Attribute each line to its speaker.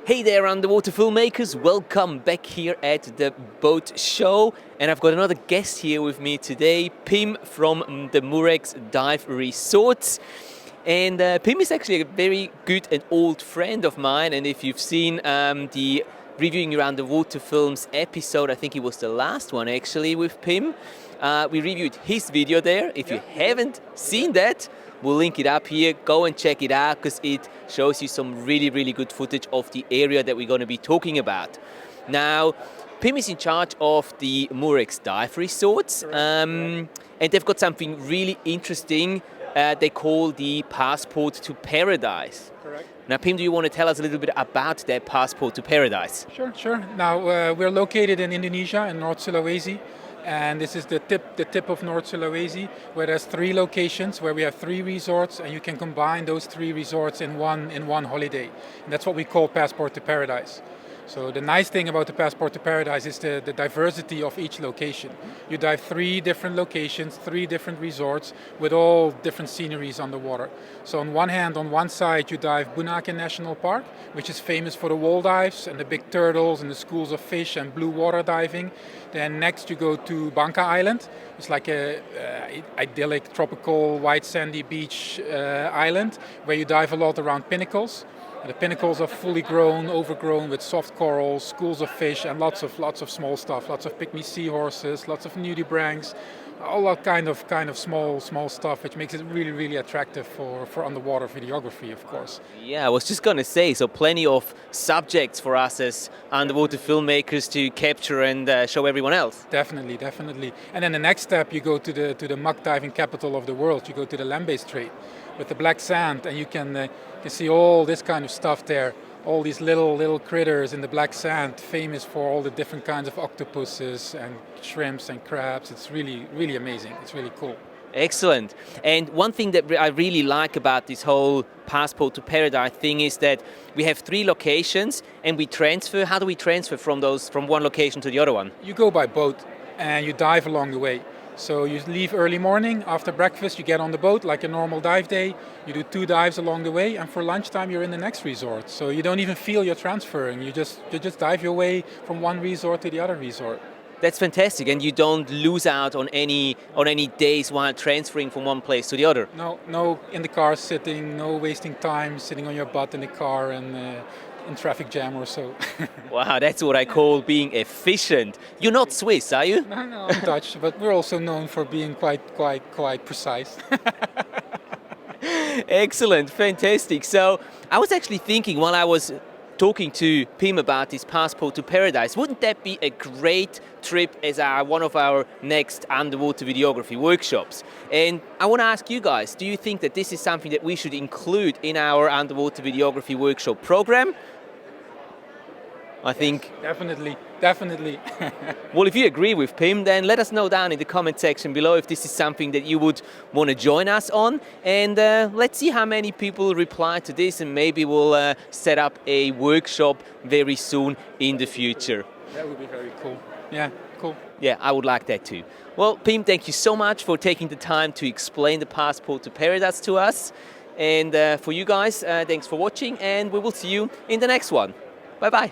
Speaker 1: Hey there, underwater filmmakers, welcome back here at the boat show, and I've got another guest here with me today, Pim from the Murex Dive Resorts. And Pim is actually a very good and old friend of mine, and if you've seen the Reviewing Your Underwater Films episode, I think it was the last one actually with Pim, we reviewed his video there. If you haven't seen that, we'll link it up here. Go and check it out because it shows you some really good footage of the area that we're going to be talking about. Now, Pim is in charge of the Murex Dive Resorts, and they've got something really interesting they call the Passport to Paradise.
Speaker 2: Correct.
Speaker 1: Now, Pim, do you want to tell us a little bit about that Passport to Paradise?
Speaker 2: Sure. Now, we're located in Indonesia, in North Sulawesi. And this is the tip of North Sulawesi, where there's 3 locations, where we have 3 resorts, and you can combine those 3 resorts in one holiday. And that's what we call Passport to Paradise. So the nice thing about the Passport to Paradise is the diversity of each location. You dive 3 different locations, 3 different resorts, with all different sceneries on the water. So on one hand, on one side, you dive Bunaken National Park, which is famous for the wall dives and the big turtles and the schools of fish and blue water diving. Then next you go to Bangka Island. It's like a idyllic, tropical, white sandy beach island where you dive a lot around pinnacles. The pinnacles are fully grown, overgrown with soft corals, schools of fish, and lots of small stuff. Lots of pygmy seahorses, lots of nudibranchs, all that kind of small stuff, which makes it really attractive for underwater videography, of course.
Speaker 1: Yeah, I was just going to say, so plenty of subjects for us as underwater filmmakers to capture and show everyone else.
Speaker 2: Definitely. And then the next step, you go to the muck diving capital of the world. You go to the land-based Strait with the black sand, and you can see all this kind of stuff there. All these little critters in the black sand, famous for all the different kinds of octopuses and shrimps and crabs. It's really amazing. It's really cool.
Speaker 1: Excellent. And one thing that I really like about this whole Passport to Paradise thing is that we have 3 locations and we transfer. How do we transfer from one location to the other one?
Speaker 2: You go by boat and you dive along the way. So you leave early morning, after breakfast you get on the boat like a normal dive day, you do 2 dives along the way, and for lunchtime you're in the next resort. So you don't even feel you're transferring, you just dive your way from one resort to the other resort.
Speaker 1: That's fantastic, and you don't lose out on any days while transferring from one place to the other.
Speaker 2: No in the car sitting, no wasting time sitting on your butt in the car and in traffic jam or so.
Speaker 1: Wow, that's what I call being efficient. You're not Swiss, are you?
Speaker 2: No, I'm Dutch, but we're also known for being quite precise.
Speaker 1: Excellent, fantastic. So I was actually thinking while I was talking to Pim about this Passport to Paradise, wouldn't that be a great trip as one of our next underwater videography workshops? And I want to ask you guys, do you think that this is something that we should include in our underwater videography workshop program? I think
Speaker 2: definitely.
Speaker 1: Well, if you agree with Pim, then let us know down in the comment section below if this is something that you would want to join us on, and let's see how many people reply to this, and maybe we'll set up a workshop very soon in the future.
Speaker 2: That would be very cool. Yeah, cool.
Speaker 1: Yeah, I would like that too. Well, Pim, thank you so much for taking the time to explain the Passport to Paradise to us, and for you guys, thanks for watching, and we will see you in the next one. Bye bye.